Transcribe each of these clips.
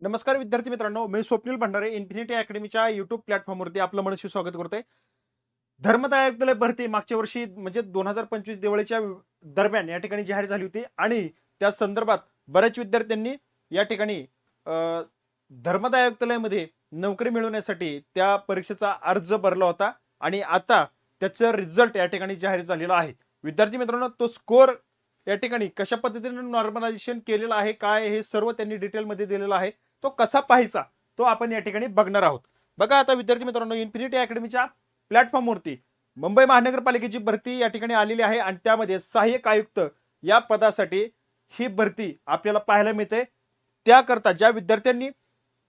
नमस्कार विद्यार्थी मित्रांनो, मी स्वप्नील भंडारे इन्फिनिटी अकॅडमीच्या युट्यूब प्लॅटफॉर्मवरती आपलं मनस्वी स्वागत करतोय. धर्मदाय आयुक्तालय भरती मागच्या वर्षी म्हणजे 2025 दिवाळीच्या दरम्यान या ठिकाणी जाहीर झाली होती आणि त्या संदर्भात बऱ्याच विद्यार्थ्यांनी या ठिकाणी अ, धर्मदाय आयुक्तालयामध्ये नोकरी मिळवण्यासाठी त्या परीक्षेचा अर्ज भरला होता आणि आता त्याचं रिझल्ट या ठिकाणी जाहीर झालेला आहे. विद्यार्थी मित्रांनो, तो स्कोर या ठिकाणी कशा पद्धतीने नॉर्मलायझेशन केलेलं आहे, काय हे सर्व त्यांनी डिटेलमध्ये दिलेलं आहे. तो कसा पाहायचा तो आपण या ठिकाणी बघणार आहोत. बघा आता विद्यार्थी मित्रांनो, इन्फिनिटी अकॅडमीच्या प्लॅटफॉर्मवरती मुंबई महानगरपालिकेची भरती या ठिकाणी आलेली आहे आणि त्यामध्ये सहाय्यक आयुक्त या पदासाठी ही भरती आपल्याला पाहायला मिळते. त्याकरता ज्या विद्यार्थ्यांनी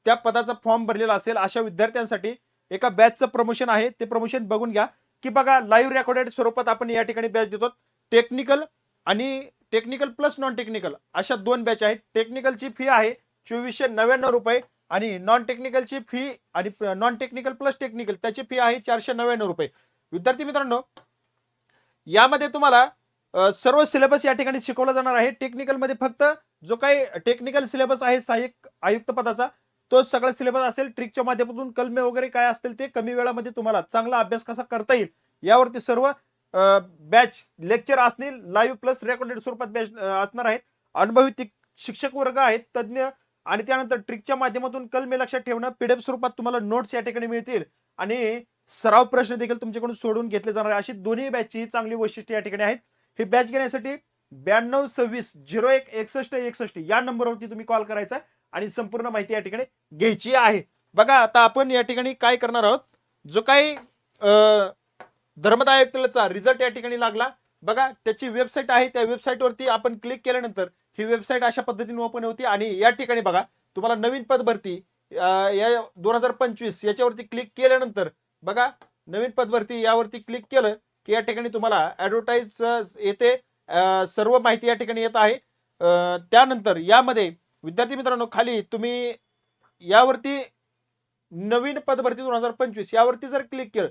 त्या पदाचा फॉर्म भरलेला असेल अशा विद्यार्थ्यांसाठी एका बॅचचं प्रमोशन आहे. ते प्रमोशन बघून घ्या की बघा, लाईव्ह रेकॉर्डेड स्वरूपात आपण या ठिकाणी बॅच देतो. टेक्निकल आणि टेक्निकल प्लस नॉन टेक्निकल अशा दोन बॅच आहेत. टेक्निकलची फी आहे 2499 रुपये आणि नॉन टेक्निकलची फी आणि नॉन टेक्निकल प्लस टेक्निकल त्याची फी आहे 499 रुपये. विद्यार्थी मित्रांनो, यामध्ये तुम्हाला सर्व सिलेबस या ठिकाणी शिकवला जाणार आहे. टेक्निकलमध्ये फक्त जो काही टेक्निकल सिलेबस आहे सहाय्यक आयुक्त पदाचा तो सगळा सिलेबस असेल. ट्रिकच्या माध्यमातून कलमे वगैरे काय असतील ते कमी वेळामध्ये तुम्हाला चांगला अभ्यास कसा करता येईल यावरती सर्व बॅच लेक्चर असतील. लाईव्ह प्लस रेकॉर्डेड स्वरूपात बॅच असणार आहेत. अनुभवी शिक्षक वर्ग आहेत, तज्ज्ञ आणि त्यानंतर ट्रिकच्या माध्यमातून कलमे लक्षात ठेवणं, पीडीएफ स्वरूपात तुम्हाला नोट्स या ठिकाणी मिळतील आणि सराव प्रश्न देखील तुमच्याकडून सोडून घेतले जाणार आहे. अशी दोन्ही बॅचची चांगली वैशिष्ट्ये या ठिकाणी आहेत. ही बॅच घेण्यासाठी 9226 01 61 61 या नंबरवरती तुम्ही कॉल करायचा आणि संपूर्ण माहिती या ठिकाणी घ्यायची आहे. बघा आता आपण या ठिकाणी काय करणार आहोत. जो काही धर्मदाय आयुक्तालयाचा रिझल्ट या ठिकाणी लागला बघा, त्याची वेबसाईट आहे. त्या वेबसाईटवरती आपण क्लिक केल्यानंतर ही वेबसाईट अशा पद्धतीने ओपन होती आणि या ठिकाणी बघा तुम्हाला नवीन पद भरती या 2025 याच्यावरती क्लिक केल्यानंतर बघा नवीन पद भरती यावरती क्लिक केलं की या ठिकाणी तुम्हाला ऍडव्हर्टाइज येते. सर्व माहिती या ठिकाणी येत आहे. त्यानंतर यामध्ये विद्यार्थी मित्रांनो खाली तुम्ही यावरती नवीन पद भरती 2025 यावरती जर क्लिक केलं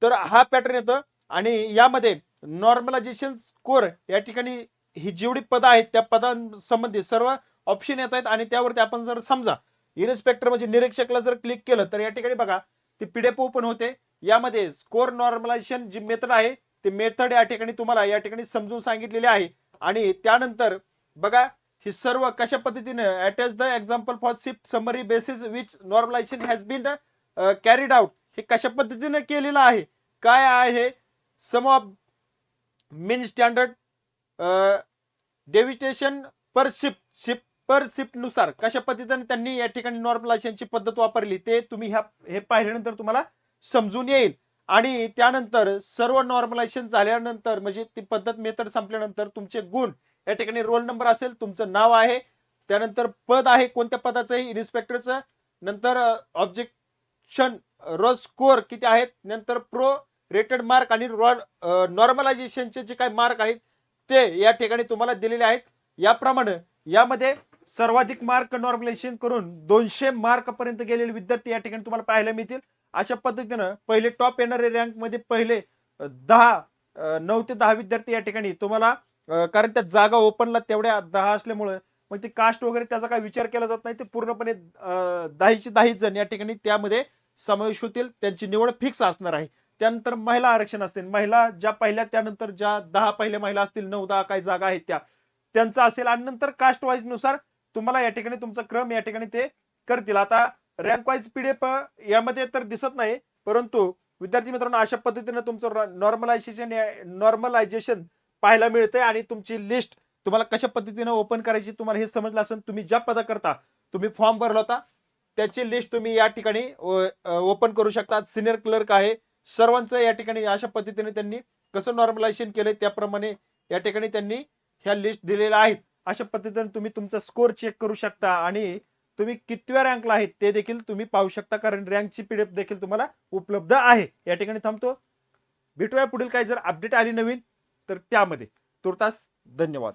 तर हा पॅटर्न येतं आणि यामध्ये नॉर्मलायझेशन स्कोर या ठिकाणी ही जेवढी पदं आहेत त्या पदांसंबंधी सर्व ऑप्शन येत आहेत आणि त्यावरती आपण जर समजा इन्स्पेक्टर म्हणजे निरीक्षकला जर क्लिक केलं तर या ठिकाणी बघा ती पीडीएफ ओपन होते. यामध्ये स्कोर नॉर्मलायझेशन जी मेथड आहे ते मेथड या ठिकाणी तुम्हाला या ठिकाणी समजून सांगितलेली आहे आणि त्यानंतर बघा ही सर्व कशा पद्धतीने attach the example for shift summary basis which normalization has been carried out हे कशा पद्धतीने केलेलं आहे, काय आहे sum of mean standard deviation पर शिफ्ट नुसार कशा पद्धतीने त्यांनी या ठिकाणी नॉर्मलायझेशनची पद्धत वापरली ते तुम्ही हे पाहिल्यानंतर तुम्हाला समजून येईल. आणि त्यानंतर सर्व नॉर्मलायझेशन झाल्यानंतर म्हणजे ती पद्धत मेथड संपल्यानंतर तुमचे गुण या ठिकाणी रोल नंबर असेल, तुमचं नाव आहे, त्यानंतर पद आहे कोणत्या पदाचं आहे इन्स्पेक्टरचं, नंतर ऑब्जेक्शन रोज स्कोर किती आहेत, नंतर प्रो रेटेड मार्क आणि नॉर्मलायझेशनचे जे काही मार्क आहेत ते या ठिकाणी तुम्हाला दिलेले आहेत. याप्रमाणे यामध्ये सर्वाधिक मार्क नॉर्मलायझेशन करून 200 मार्क पर्यंत गेलेले विद्यार्थी या ठिकाणी तुम्हाला पाहायला मिळतील. अशा पद्धतीनं पहिले टॉप येणारे रँक मध्ये पहिले 9 ते 10 विद्यार्थी या ठिकाणी तुम्हाला कारण त्या जागा ओपनला तेवढ्या 10 असल्यामुळे मग ते कास्ट वगैरे त्याचा काही विचार केला जात नाही. ते पूर्णपणे 10चे 10 जण या ठिकाणी त्यामध्ये समावेश होतील. त्यांची निवड फिक्स असणार आहे. त्यानंतर महिला आरक्षण असतील. महिला ज्या पहिल्या त्यानंतर ज्या 10 पहिल्या महिला असतील 9-10 काही जागा आहेत त्यांचा असेल आणि नंतर कास्ट वाईज नुसार तुम्हाला या ठिकाणी तुमचा क्रम या ठिकाणी ते करतील. आता रँक वाईज पीडीएफ यामध्ये तर दिसत नाही, परंतु विद्यार्थी मित्रांनो अशा पद्धतीने तुमचं नॉर्मलायझेशन पाहायला मिळते आणि तुमची लिस्ट तुम्हाला कशा पद्धतीने ओपन करायची तुम्हाला हे समजलं असेल. तुम्ही ज्या पदाकरता तुम्ही फॉर्म भरला होता त्याची लिस्ट तुम्ही या ठिकाणी ओपन करू शकता. सिनियर क्लर्क आहे, सर्वांचं या ठिकाणी अशा पद्धतीने त्यांनी कसं नॉर्मलायझेशन केलंय त्याप्रमाणे या ठिकाणी त्यांनी ह्या लिस्ट दिलेल्या आहेत. अशा पद्धतीने तुम्ही तुमचा स्कोर चेक करू शकता आणि तुम्ही कितव्या रँकला आहेत ते देखील तुम्ही पाहू शकता, कारण रँकची पीडीएफ देखील तुम्हाला उपलब्ध आहे. या ठिकाणी थांबतो. भेटूया पुढील काही जर अपडेट आली नवीन तर त्यामध्ये. तुर्तास धन्यवाद.